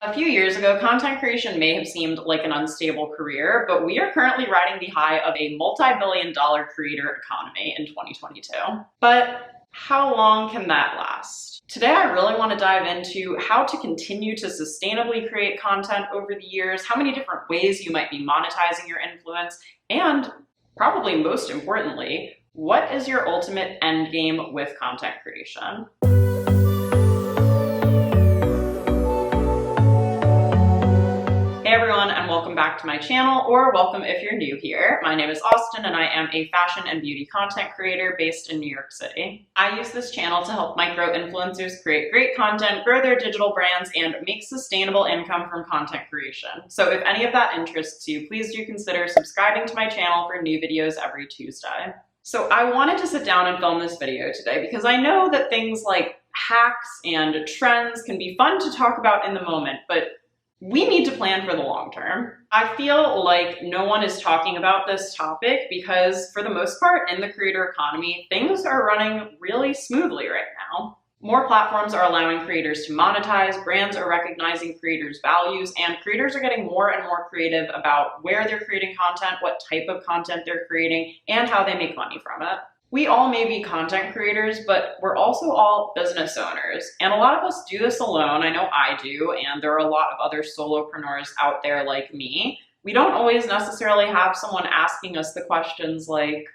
A few years ago, content creation may have seemed like an unstable career, but we are currently riding the high of a multi-billion-dollar creator economy in 2022. But how long can that last? Today, I really want to dive into how to continue to sustainably create content over the years, how many different ways you might be monetizing your influence, and probably most importantly, what is your ultimate end game with content creation? Hey everyone, and welcome back to my channel, or welcome if you're new here. My name is Austen, and I am a fashion and beauty content creator based in New York City. I use this channel to help micro-influencers create great content, grow their digital brands, and make sustainable income from content creation. So if any of that interests you, please do consider subscribing to my channel for new videos every Tuesday. So I wanted to sit down and film this video today because I know that things like hacks and trends can be fun to talk about in the moment, but we need to plan for the long term. I feel like no one is talking about this topic because, for the most part, in the creator economy, things are running really smoothly right now. More platforms are allowing creators to monetize, brands are recognizing creators' values, and creators are getting more and more creative about where they're creating content, what type of content they're creating, and how they make money from it. We all may be content creators, but we're also all business owners. And a lot of us do this alone. I know I do, and there are a lot of other solopreneurs out there like me. We don't always necessarily have someone asking us the questions like,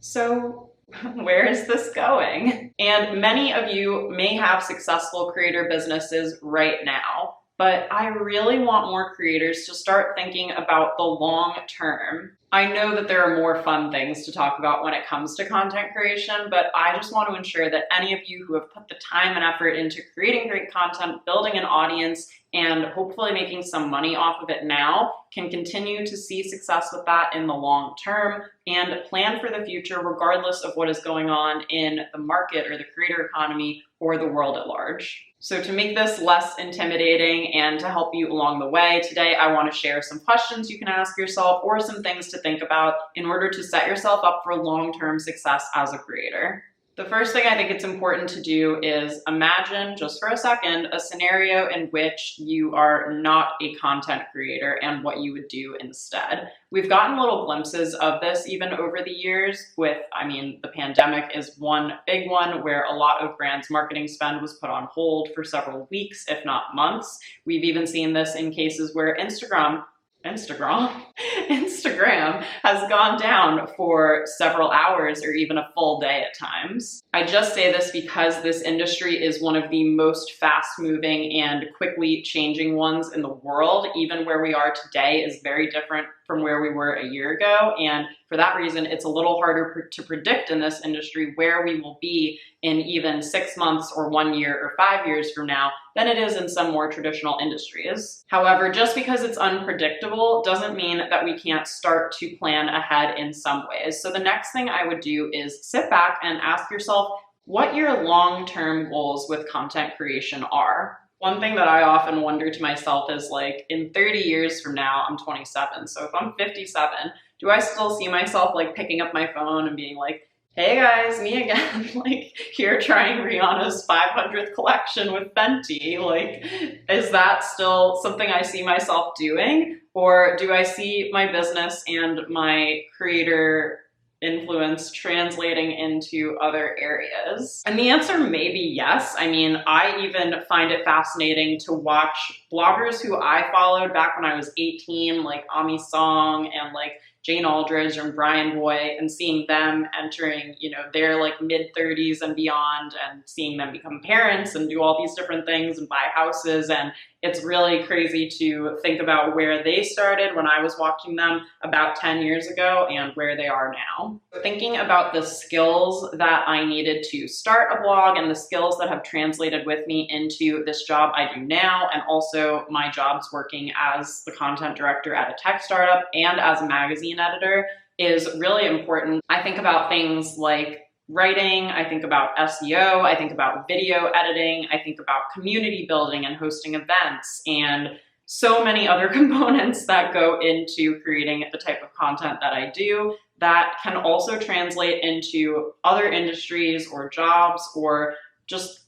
so where is this going? And many of you may have successful creator businesses right now, but I really want more creators to start thinking about the long term. I know that there are more fun things to talk about when it comes to content creation, but I just want to ensure that any of you who have put the time and effort into creating great content, building an audience, and hopefully making some money off of it now can continue to see success with that in the long term and plan for the future regardless of what is going on in the market or the creator economy or the world at large. So to make this less intimidating and to help you along the way, today I want to share some questions you can ask yourself or some things to think about in order to set yourself up for long-term success as a creator. The first thing I think it's important to do is imagine, just for a second, a scenario in which you are not a content creator and what you would do instead. We've gotten little glimpses of this even over the years with, the pandemic is one big one where a lot of brands' marketing spend was put on hold for several weeks, if not months. We've even seen this in cases where Instagram has gone down for several hours or even a full day at times. I just say this because this industry is one of the most fast-moving and quickly changing ones in the world. Even where we are today is very different from where we were a year ago, and for that reason, it's a little harder to predict in this industry where we will be in even 6 months or 1 year or 5 years from now than it is in some more traditional industries. However, just because it's unpredictable doesn't mean that we can't start to plan ahead in some ways. So the next thing I would do is sit back and ask yourself what your long-term goals with content creation are. One thing that I often wonder to myself is like, in 30 years from now, I'm 27. So if I'm 57, do I still see myself like picking up my phone and being like, hey guys, me again, like here trying Rihanna's 500th collection with Fenty? Like, is that still something I see myself doing? Or do I see my business and my creator influence translating into other areas? And the answer may be yes. I even find it fascinating to watch bloggers who I followed back when I was 18, like Ami Song and like Jane Aldridge and Brian Boy, and seeing them entering, their like mid-30s and beyond, and seeing them become parents and do all these different things and buy houses. And it's really crazy to think about where they started when I was watching them about 10 years ago and where they are now. Thinking about the skills that I needed to start a blog and the skills that have translated with me into this job I do now, and also my jobs working as the content director at a tech startup and as a magazine editor, is really important. I think about things like writing, I think about SEO, I think about video editing, I think about community building and hosting events, and so many other components that go into creating the type of content that I do that can also translate into other industries or jobs or just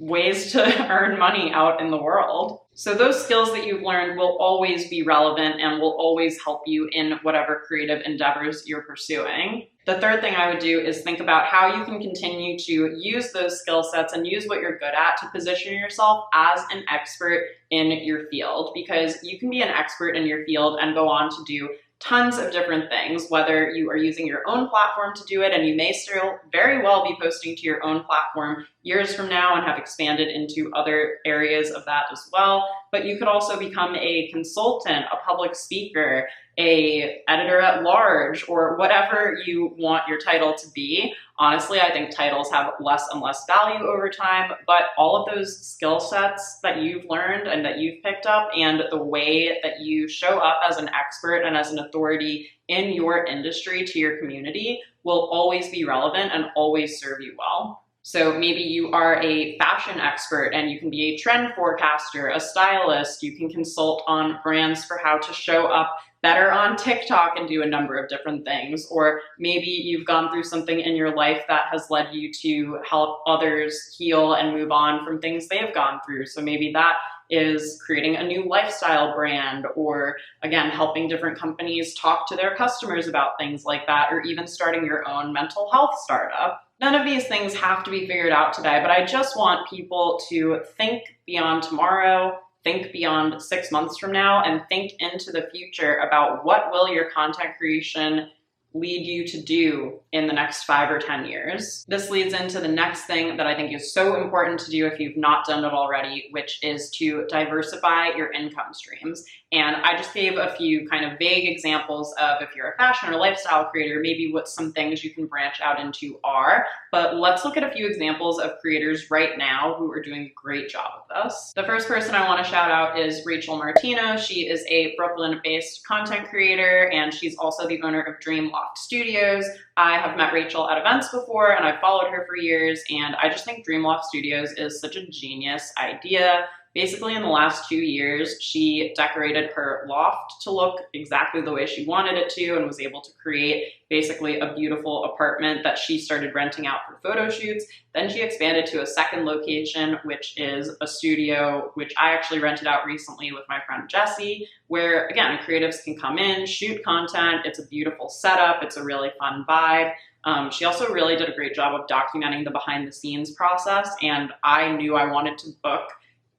ways to earn money out in the world. So those skills that you've learned will always be relevant and will always help you in whatever creative endeavors you're pursuing. The third thing I would do is think about how you can continue to use those skill sets and use what you're good at to position yourself as an expert in your field, because you can be an expert in your field and go on to do tons of different things, whether you are using your own platform to do it, and you may still very well be posting to your own platform years from now and have expanded into other areas of that as well. But you could also become a consultant, a public speaker, a editor at large, or whatever you want your title to be. Honestly, I think titles have less and less value over time, but all of those skill sets that you've learned and that you've picked up, and the way that you show up as an expert and as an authority in your industry to your community, will always be relevant and always serve you well. So maybe you are a fashion expert and you can be a trend forecaster, a stylist. You can consult on brands for how to show up better on TikTok and do a number of different things. Or maybe you've gone through something in your life that has led you to help others heal and move on from things they've gone through. So maybe that is creating a new lifestyle brand, or again, helping different companies talk to their customers about things like that, or even starting your own mental health startup. None of these things have to be figured out today, but I just want people to think beyond tomorrow, think beyond 6 months from now, and think into the future about what will your content creation lead you to do in the next 5 or 10 years. This leads into the next thing that I think is so important to do if you've not done it already, which is to diversify your income streams. And I just gave a few kind of vague examples of, if you're a fashion or lifestyle creator, maybe what some things you can branch out into are. But let's look at a few examples of creators right now who are doing a great job of this. The first person I want to shout out is Rachel Martino. She is a Brooklyn-based content creator, and she's also the owner of Dream Loft Studios. I have met Rachel at events before, and I've followed her for years, and I just think Dream Loft Studios is such a genius idea. Basically, in the last 2 years, she decorated her loft to look exactly the way she wanted it to, and was able to create basically a beautiful apartment that she started renting out for photo shoots. Then she expanded to a second location, which is a studio, which I actually rented out recently with my friend Jessie, where again, creatives can come in, shoot content. It's a beautiful setup. It's a really fun vibe. She also really did a great job of documenting the behind the scenes process, and I knew I wanted to book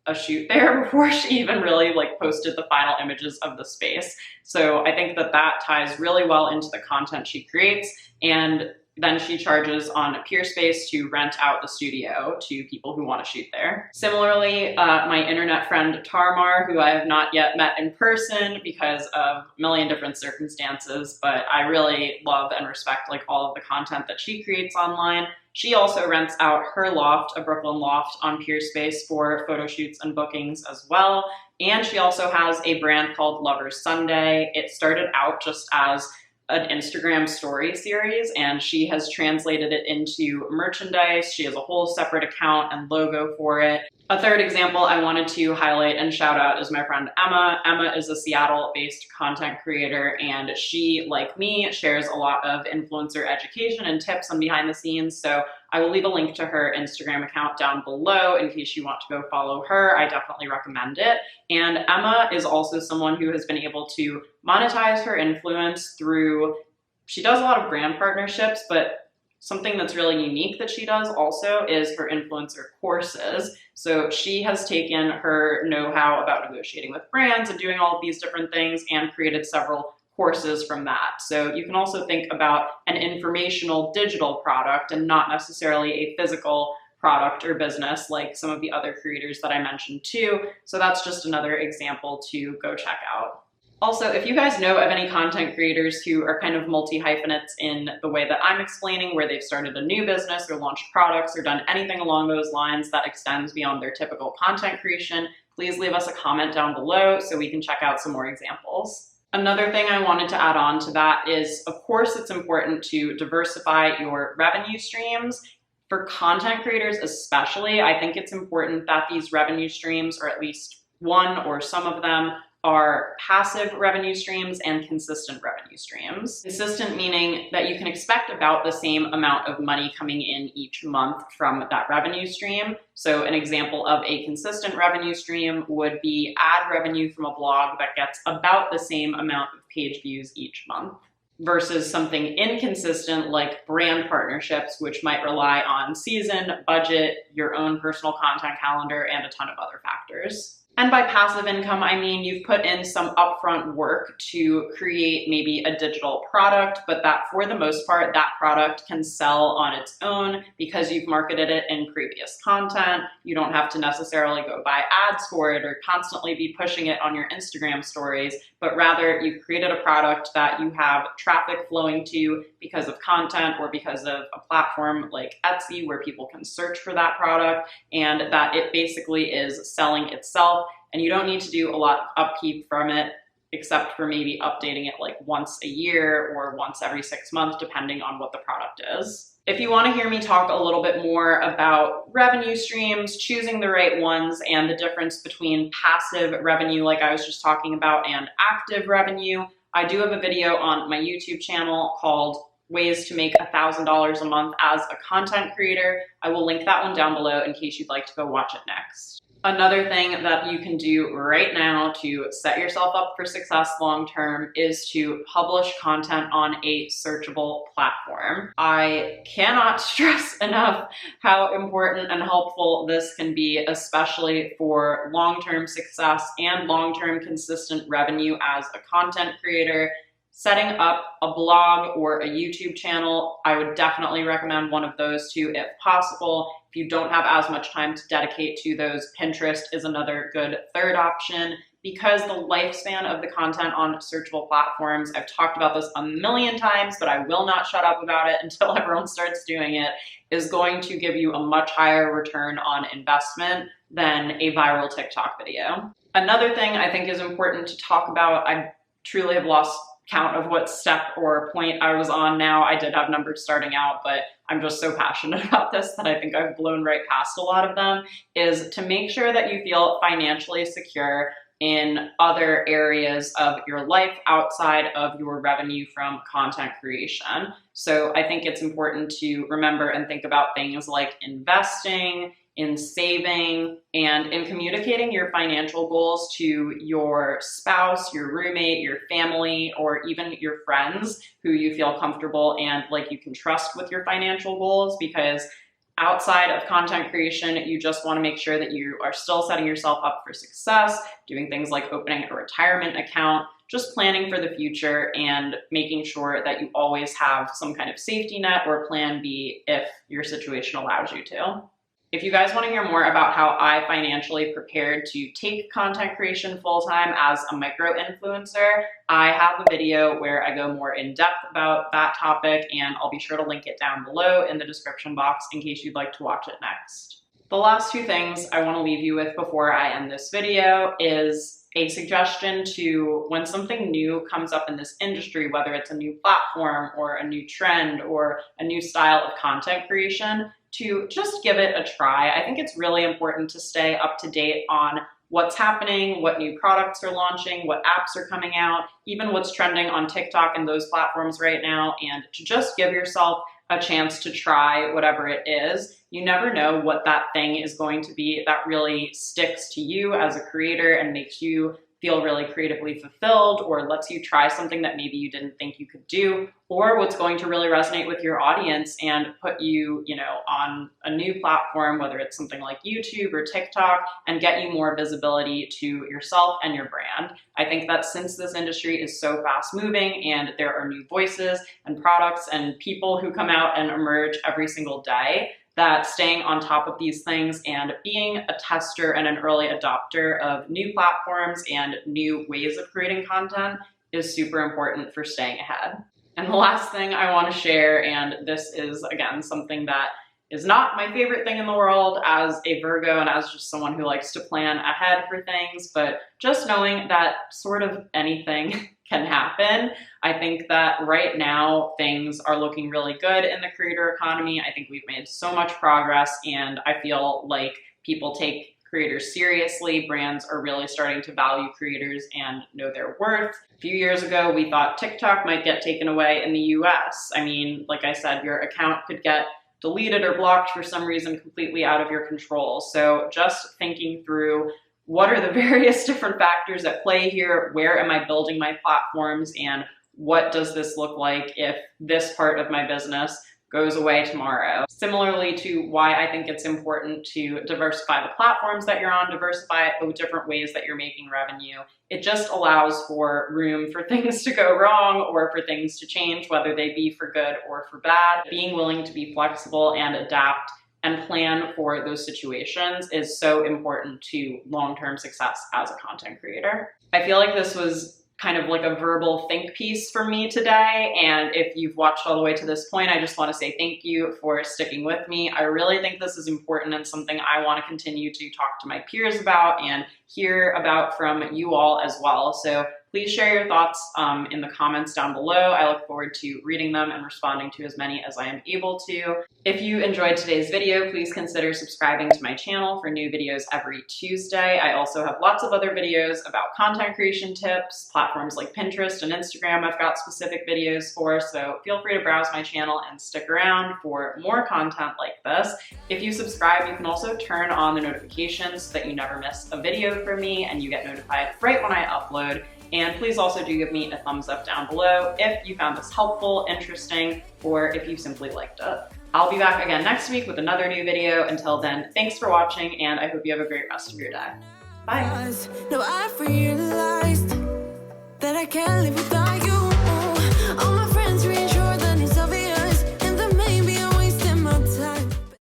a shoot there before she even really posted the final images of the space. So I think that that ties really well into the content she creates, and then she charges on Peerspace to rent out the studio to people who want to shoot there. Similarly, my internet friend Tarmar, who I have not yet met in person because of a million different circumstances, but I really love and respect all of the content that she creates online. She also rents out her loft, a Brooklyn loft, on Peerspace for photo shoots and bookings as well. And she also has a brand called Lovers Sunday. It started out just as an Instagram story series, and she has translated it into merchandise. She has a whole separate account and logo for it. A third example I wanted to highlight and shout out is my friend Emma. Emma is a Seattle-based content creator, and she, like me, shares a lot of influencer education and tips on behind the scenes. So I will leave a link to her Instagram account down below in case you want to go follow her. I definitely recommend it. And Emma is also someone who has been able to monetize her influence through, she does a lot of brand partnerships, but something that's really unique that she does also is her influencer courses. So she has taken her know-how about negotiating with brands and doing all of these different things and created several courses from that. So you can also think about an informational digital product and not necessarily a physical product or business like some of the other creators that I mentioned too. So that's just another example to go check out. Also, if you guys know of any content creators who are kind of multi-hyphenates in the way that I'm explaining, where they've started a new business or launched products or done anything along those lines that extends beyond their typical content creation, please leave us a comment down below so we can check out some more examples. Another thing I wanted to add on to that is, of course, it's important to diversify your revenue streams. For content creators especially, I think it's important that these revenue streams, or at least One or some of them are passive revenue streams and consistent revenue streams. Consistent meaning that you can expect about the same amount of money coming in each month from that revenue stream. So an example of a consistent revenue stream would be ad revenue from a blog that gets about the same amount of page views each month, versus something inconsistent like brand partnerships, which might rely on season, budget, your own personal content calendar, and a ton of other factors. And by passive income, I mean you've put in some upfront work to create maybe a digital product, but that for the most part, that product can sell on its own because you've marketed it in previous content. You don't have to necessarily go buy ads for it or constantly be pushing it on your Instagram stories, but rather you've created a product that you have traffic flowing to because of content or because of a platform like Etsy where people can search for that product, and that it basically is selling itself. And you don't need to do a lot of upkeep from it, except for maybe updating it like once a year or once every 6 months, depending on what the product is. If you want to hear me talk a little bit more about revenue streams, choosing the right ones, and the difference between passive revenue, like I was just talking about, and active revenue, I do have a video on my YouTube channel called Ways to Make $1,000 a Month as a Content Creator. I will link that one down below in case you'd like to go watch it next. Another thing that you can do right now to set yourself up for success long-term is to publish content on a searchable platform. I cannot stress enough how important and helpful this can be, especially for long-term success and long-term consistent revenue as a content creator. Setting up a blog or a YouTube channel, I would definitely recommend one of those two if possible. If you don't have as much time to dedicate to those, Pinterest is another good third option, because the lifespan of the content on searchable platforms, I've talked about this a million times, but I will not shut up about it until everyone starts doing it, is going to give you a much higher return on investment than a viral TikTok video. Another thing I think is important to talk about, I truly have lost count of what step or point I was on now. I did have numbers starting out, but I'm just so passionate about this that I think I've blown right past a lot of them, is to make sure that you feel financially secure in other areas of your life outside of your revenue from content creation. So I think it's important to remember and think about things like investing, in saving, and in communicating your financial goals to your spouse, your roommate, your family, or even your friends who you feel comfortable and like you can trust with your financial goals. Because outside of content creation, you just want to make sure that you are still setting yourself up for success, doing things like opening a retirement account, just planning for the future and making sure that you always have some kind of safety net or plan B if your situation allows you to. If you guys want to hear more about how I financially prepared to take content creation full-time as a micro-influencer, I have a video where I go more in depth about that topic, and I'll be sure to link it down below in the description box in case you'd like to watch it next. The last two things I want to leave you with before I end this video is a suggestion to, when something new comes up in this industry, whether it's a new platform or a new trend or a new style of content creation, to just give it a try. I think it's really important to stay up to date on what's happening, what new products are launching, what apps are coming out, even what's trending on TikTok and those platforms right now, and to just give yourself a chance to try whatever it is. You never know what that thing is going to be that really sticks to you as a creator and makes you feel really creatively fulfilled, or lets you try something that maybe you didn't think you could do, or what's going to really resonate with your audience and put you, on a new platform, whether it's something like YouTube or TikTok, and get you more visibility to yourself and your brand. I think that since this industry is so fast moving and there are new voices and products and people who come out and emerge every single day, that staying on top of these things and being a tester and an early adopter of new platforms and new ways of creating content is super important for staying ahead. And the last thing I want to share, and this is again something that is not my favorite thing in the world as a Virgo and as just someone who likes to plan ahead for things, but just knowing that sort of anything can happen. I think that right now things are looking really good in the creator economy. I think we've made so much progress, and I feel like people take creators seriously. Brands are really starting to value creators and know their worth. A few years ago, we thought TikTok might get taken away in the US. I mean, like I said, your account could get deleted or blocked for some reason completely out of your control. So just thinking through what are the various different factors at play here, where am I building my platforms, and what does this look like if this part of my business goes away tomorrow. Similarly to why I think it's important to diversify the platforms that you're on, diversify the different ways that you're making revenue. It just allows for room for things to go wrong or for things to change, whether they be for good or for bad. Being willing to be flexible and adapt and plan for those situations is so important to long-term success as a content creator. I feel like this was kind of like a verbal think piece for me today. And if you've watched all the way to this point, I just want to say thank you for sticking with me. I really think this is important and something I want to continue to talk to my peers about and hear about from you all as well. So please share your thoughts in the comments down below. I look forward to reading them and responding to as many as I am able to. If you enjoyed today's video, please consider subscribing to my channel for new videos every Tuesday. I also have lots of other videos about content creation tips, platforms like Pinterest and Instagram I've got specific videos for, so feel free to browse my channel and stick around for more content like this. If you subscribe, you can also turn on the notifications so that you never miss a video from me and you get notified right when I upload. And please also do give me a thumbs up down below if you found this helpful, interesting, or if you simply liked it. I'll be back again next week with another new video. Until then, thanks for watching, and I hope you have a great rest of your day. Bye. No, I realized that I can't live without